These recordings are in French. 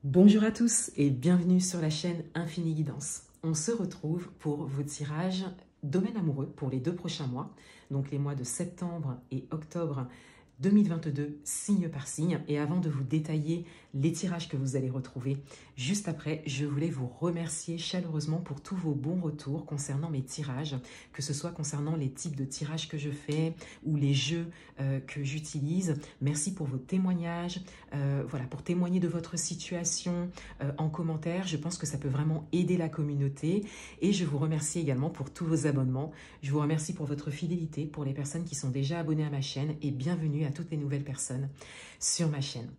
Bonjour à tous et bienvenue sur la chaîne Infini Guidance. On se retrouve pour vos tirages domaine amoureux pour les 2 prochains mois, donc les mois de septembre et octobre 2022, signe par signe. Et avant de vous détailler les tirages que vous allez retrouver juste après, je voulais vous remercier chaleureusement pour tous vos bons retours concernant mes tirages, que ce soit concernant les types de tirages que je fais ou les jeux que j'utilise. Merci pour vos témoignages, voilà, pour témoigner de votre situation en commentaire. Je pense que ça peut vraiment aider la communauté et je vous remercie également pour tous vos abonnements. Je vous remercie pour votre fidélité, pour les personnes qui sont déjà abonnées à ma chaîne et bienvenue à toutes les nouvelles personnes sur ma chaîne.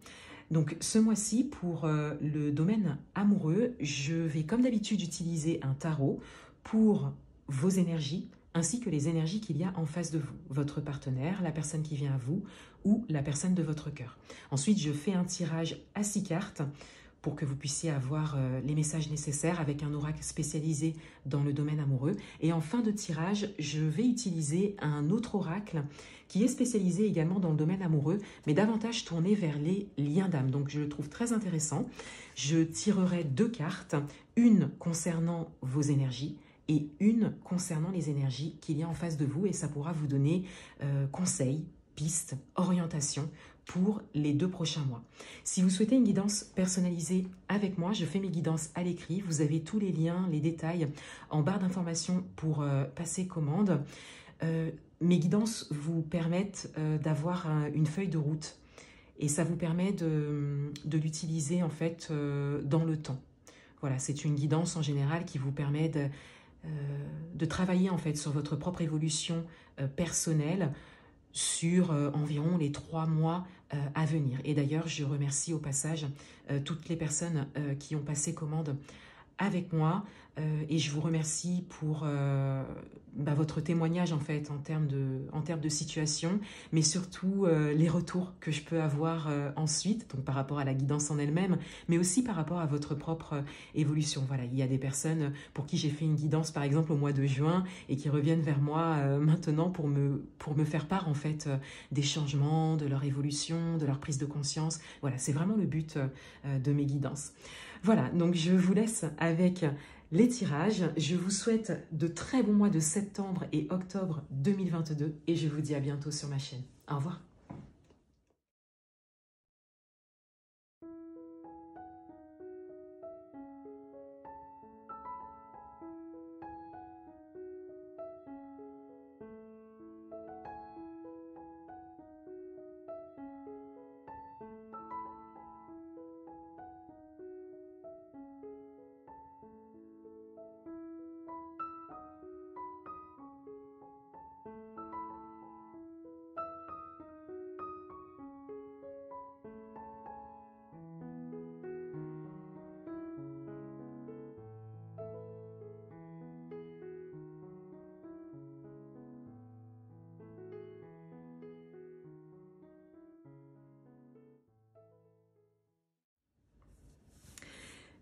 Donc ce mois-ci, pour le domaine amoureux, je vais comme d'habitude utiliser un tarot pour vos énergies, ainsi que les énergies qu'il y a en face de vous, votre partenaire, la personne qui vient à vous ou la personne de votre cœur. Ensuite, je fais un tirage à 6 cartes pour que vous puissiez avoir les messages nécessaires avec un oracle spécialisé dans le domaine amoureux. Et en fin de tirage, je vais utiliser un autre oracle qui est spécialisé également dans le domaine amoureux, mais davantage tourné vers les liens d'âme. Donc je le trouve très intéressant. Je tirerai 2 cartes, une concernant vos énergies et une concernant les énergies qu'il y a en face de vous, et ça pourra vous donner conseils, pistes, orientations pour les 2 prochains mois. Si vous souhaitez une guidance personnalisée avec moi, je fais mes guidances à l'écrit. Vous avez tous les liens, les détails en barre d'informations pour passer commande. Mes guidances vous permettent d'avoir une feuille de route et ça vous permet de l'utiliser en fait dans le temps. Voilà, c'est une guidance en général qui vous permet de travailler en fait sur votre propre évolution personnelle sur environ les 3 mois à venir. Et d'ailleurs, je remercie au passage toutes les personnes qui ont passé commande avec moi et je vous remercie pour votre témoignage en fait en termes de situation, mais surtout les retours que je peux avoir ensuite, donc par rapport à la guidance en elle-même, mais aussi par rapport à votre propre évolution. Voilà, il y a des personnes pour qui j'ai fait une guidance par exemple au mois de juin et qui reviennent vers moi maintenant pour me faire part en fait des changements, de leur évolution, de leur prise de conscience. Voilà, c'est vraiment le but de mes guidances. Voilà, donc je vous laisse avec les tirages. Je vous souhaite de très bons mois de septembre et octobre 2022 et je vous dis à bientôt sur ma chaîne. Au revoir.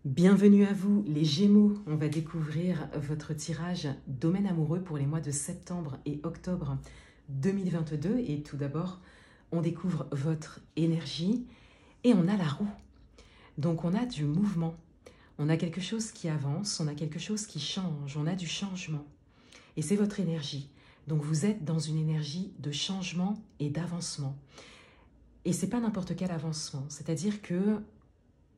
Bienvenue à vous les Gémeaux, on va découvrir votre tirage domaine amoureux pour les mois de septembre et octobre 2022 et tout d'abord on découvre votre énergie et on a la roue, donc on a du mouvement, on a quelque chose qui avance, on a quelque chose qui change, on a du changement et c'est votre énergie, donc vous êtes dans une énergie de changement et d'avancement et c'est pas n'importe quel avancement, c'est-à-dire que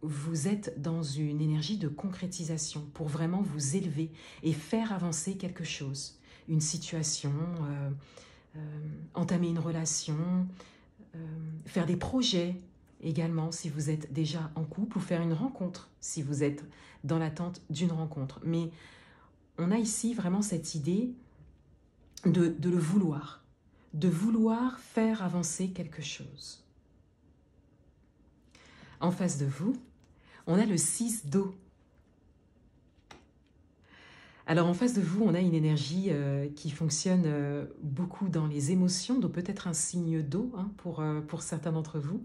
vous êtes dans une énergie de concrétisation pour vraiment vous élever et faire avancer quelque chose, une situation, entamer une relation, faire des projets également si vous êtes déjà en couple ou faire une rencontre si vous êtes dans l'attente d'une rencontre. Mais on a ici vraiment cette idée de le vouloir, de vouloir faire avancer quelque chose. En face de vous, on a le 6 d'eau. Alors en face de vous, on a une énergie qui fonctionne beaucoup dans les émotions, donc peut-être un signe d'eau hein, pour certains d'entre vous.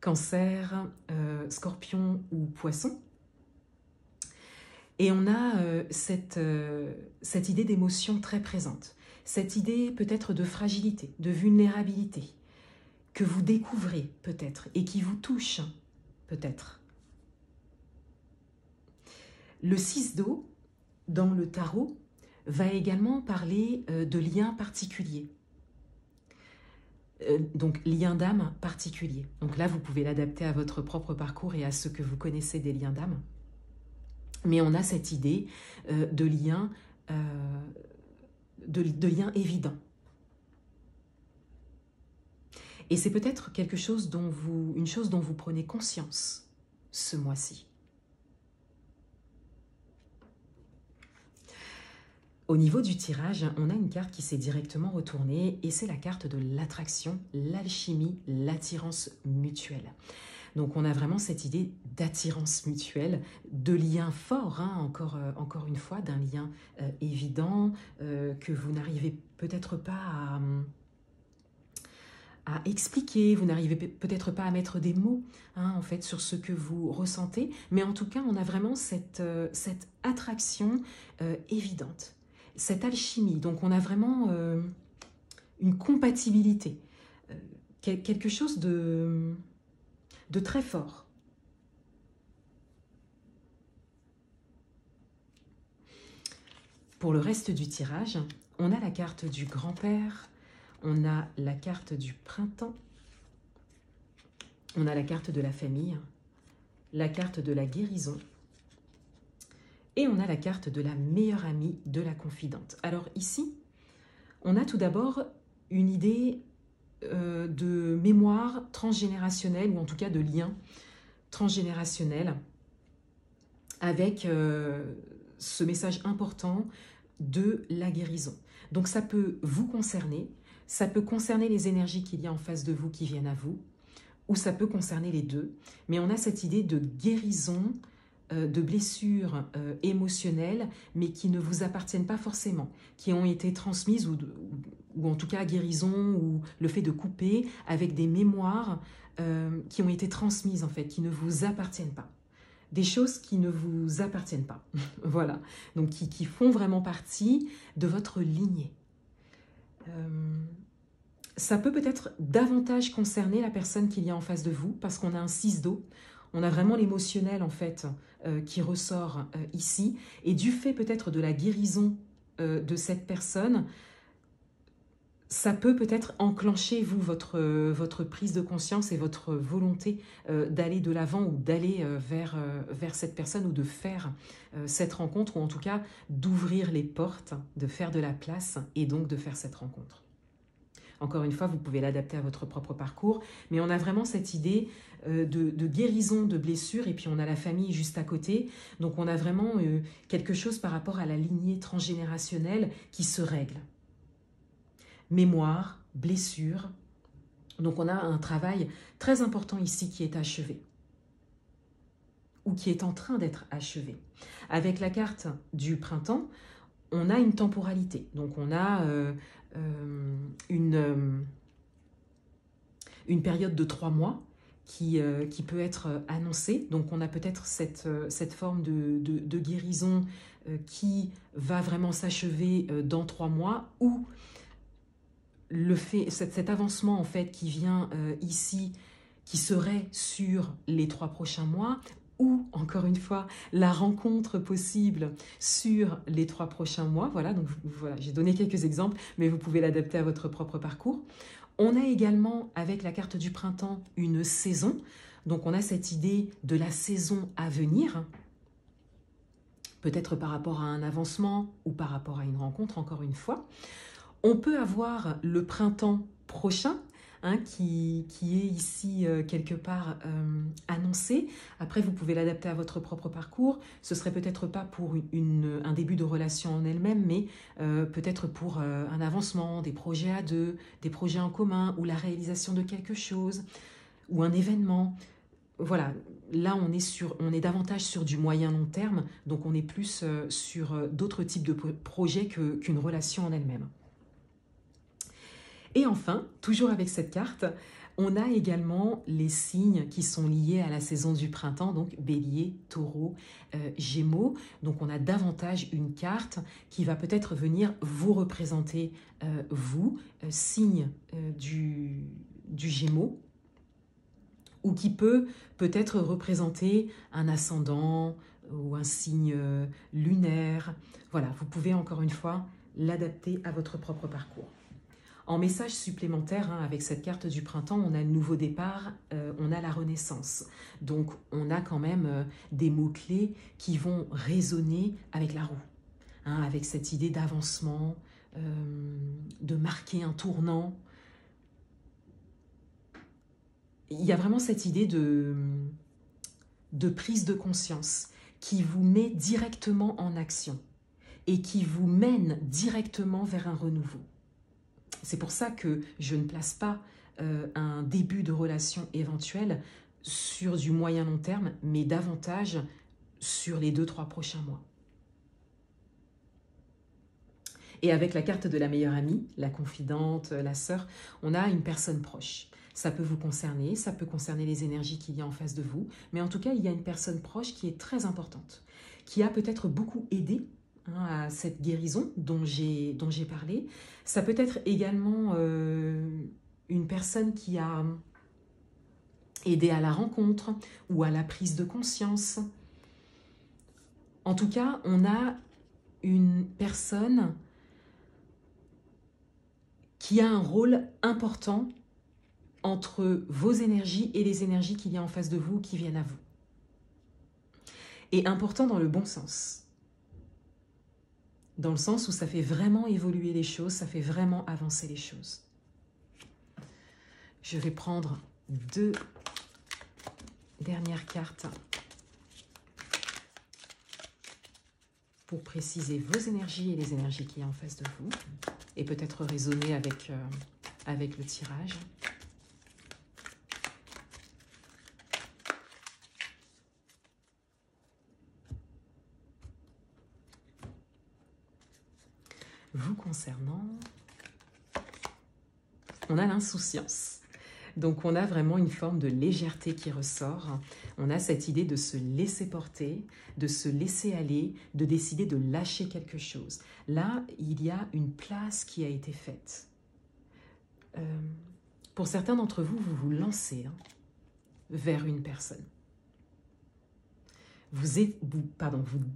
Cancer, scorpion ou poisson. Et on a cette idée d'émotion très présente. Cette idée peut-être de fragilité, de vulnérabilité, que vous découvrez peut-être et qui vous touche peut-être. Le 6 d'eau, dans le tarot, va également parler de liens particuliers. Donc, liens d'âme particuliers. Donc là, vous pouvez l'adapter à votre propre parcours et à ce que vous connaissez des liens d'âme. Mais on a cette idée de liens évidents. Et c'est peut-être une chose dont vous prenez conscience ce mois-ci. Au niveau du tirage, on a une carte qui s'est directement retournée et c'est la carte de l'attraction, l'alchimie, l'attirance mutuelle. Donc on a vraiment cette idée d'attirance mutuelle, de lien fort, hein, encore une fois, d'un lien évident que vous n'arrivez peut-être pas à expliquer, vous n'arrivez peut-être pas à mettre des mots hein, en fait, sur ce que vous ressentez, mais en tout cas on a vraiment cette attraction évidente. Cette alchimie, donc on a vraiment une compatibilité, quelque chose de très fort. Pour le reste du tirage, on a la carte du grand-père, on a la carte du printemps, on a la carte de la famille, la carte de la guérison, et on a la carte de la meilleure amie de la confidente. Alors ici, on a tout d'abord une idée de mémoire transgénérationnelle, ou en tout cas de lien transgénérationnel, avec ce message important de la guérison. Donc ça peut vous concerner, ça peut concerner les énergies qu'il y a en face de vous qui viennent à vous, ou ça peut concerner les deux, mais on a cette idée de guérison, de blessures émotionnelles, mais qui ne vous appartiennent pas forcément, qui ont été transmises, ou en tout cas guérison, ou le fait de couper avec des mémoires qui ont été transmises en fait, qui ne vous appartiennent pas. Des choses qui ne vous appartiennent pas, voilà, donc qui font vraiment partie de votre lignée. Ça peut peut-être davantage concerner la personne qu'il y a en face de vous, parce qu'on a un 6 d'eau, on a vraiment l'émotionnel en fait qui ressort ici, et du fait peut-être de la guérison de cette personne, ça peut peut-être enclencher, vous, votre prise de conscience et votre volonté d'aller de l'avant ou d'aller vers cette personne ou de faire cette rencontre, ou en tout cas d'ouvrir les portes, de faire de la place et donc de faire cette rencontre. Encore une fois, vous pouvez l'adapter à votre propre parcours, mais on a vraiment cette idée de guérison de blessures, et puis on a la famille juste à côté, donc on a vraiment quelque chose par rapport à la lignée transgénérationnelle qui se règle. Mémoire, blessure. Donc on a un travail très important ici qui est achevé, ou qui est en train d'être achevé. Avec la carte du printemps, on a une temporalité. Donc on a une période de 3 mois qui peut être annoncée. Donc on a peut-être cette forme de guérison qui va vraiment s'achever dans 3 mois, ou cet avancement en fait qui vient ici, qui serait sur les 3 prochains mois, ou encore une fois la rencontre possible sur les 3 prochains mois. Voilà, donc voilà, j'ai donné quelques exemples, mais vous pouvez l'adapter à votre propre parcours. On a également avec la carte du printemps une saison, donc on a cette idée de la saison à venir, peut-être par rapport à un avancement ou par rapport à une rencontre, encore une fois. On peut avoir le printemps prochain, hein, qui est ici quelque part annoncé. Après, vous pouvez l'adapter à votre propre parcours. Ce serait peut-être pas pour un début de relation en elle-même, mais peut-être pour un avancement, des projets à deux, des projets en commun, ou la réalisation de quelque chose, ou un événement. Voilà, là on est davantage sur du moyen-long terme, donc on est plus sur d'autres types de projets qu'une relation en elle-même. Et enfin, toujours avec cette carte, on a également les signes qui sont liés à la saison du printemps, donc Bélier, Taureau, Gémeaux. Donc on a davantage une carte qui va peut-être venir vous représenter, vous, signe du Gémeaux, ou qui peut peut-être représenter un ascendant, ou un signe lunaire. Voilà, vous pouvez encore une fois l'adapter à votre propre parcours. En message supplémentaire, avec cette carte du printemps, on a le nouveau départ, on a la renaissance. Donc on a quand même des mots-clés qui vont résonner avec la roue, avec cette idée d'avancement, de marquer un tournant. Il y a vraiment cette idée de prise de conscience qui vous met directement en action et qui vous mène directement vers un renouveau. C'est pour ça que je ne place pas un début de relation éventuelle sur du moyen-long terme, mais davantage sur les 2-3 prochains mois. Et avec la carte de la meilleure amie, la confidente, la sœur, on a une personne proche. Ça peut vous concerner, ça peut concerner les énergies qu'il y a en face de vous, mais en tout cas, il y a une personne proche qui est très importante, qui a peut-être beaucoup aidé à cette guérison dont j'ai parlé. Ça peut être également une personne qui a aidé à la rencontre ou à la prise de conscience. En tout cas, on a une personne qui a un rôle important entre vos énergies et les énergies qu'il y a en face de vous qui viennent à vous. Et important dans le bon sens. Dans le sens où ça fait vraiment évoluer les choses, ça fait vraiment avancer les choses. Je vais prendre 2 dernières cartes pour préciser vos énergies et les énergies qu'il y a en face de vous, et peut-être raisonner avec le tirage. Vous concernant, on a l'insouciance. Donc on a vraiment une forme de légèreté qui ressort. On a cette idée de se laisser porter, de se laisser aller, de décider de lâcher quelque chose. Là, il y a une place qui a été faite. Pour certains d'entre vous, vous vous lancez vers une personne. Vous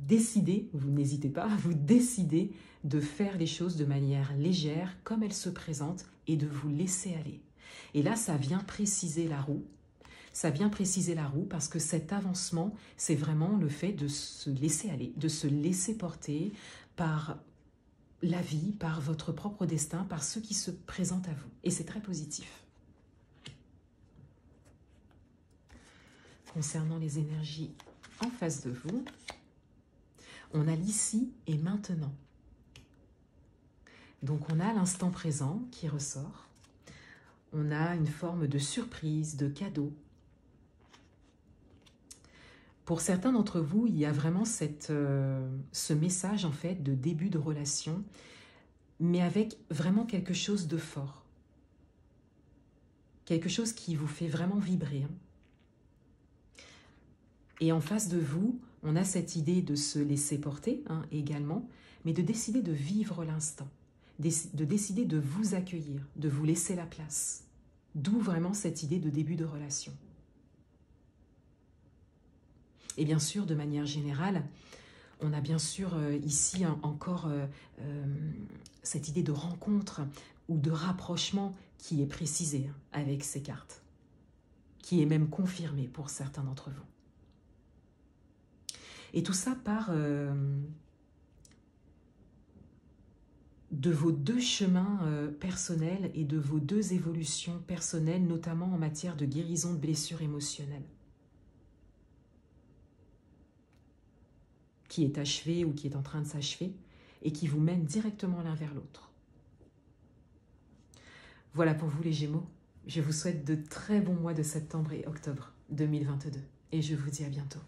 décidez, vous n'hésitez pas, vous décidez de faire les choses de manière légère, comme elles se présentent, et de vous laisser aller. Et là, ça vient préciser la roue. Ça vient préciser la roue parce que cet avancement, c'est vraiment le fait de se laisser aller, de se laisser porter par la vie, par votre propre destin, par ce qui se présente à vous. Et c'est très positif. Concernant les énergies en face de vous, on a l'ici et maintenant. Donc on a l'instant présent qui ressort. On a une forme de surprise, de cadeau. Pour certains d'entre vous, il y a vraiment ce message en fait de début de relation, mais avec vraiment quelque chose de fort. Quelque chose qui vous fait vraiment vibrer. Et en face de vous, on a cette idée de se laisser porter également, mais de décider de vivre l'instant, de décider de vous accueillir, de vous laisser la place. D'où vraiment cette idée de début de relation. Et bien sûr, de manière générale, on a bien sûr ici encore cette idée de rencontre ou de rapprochement qui est précisée avec ces cartes, qui est même confirmée pour certains d'entre vous. Et tout ça part de vos 2 chemins personnels et de vos 2 évolutions personnelles, notamment en matière de guérison de blessures émotionnelles, qui est achevée ou qui est en train de s'achever et qui vous mène directement l'un vers l'autre. Voilà pour vous les Gémeaux. Je vous souhaite de très bons mois de septembre et octobre 2022 et je vous dis à bientôt.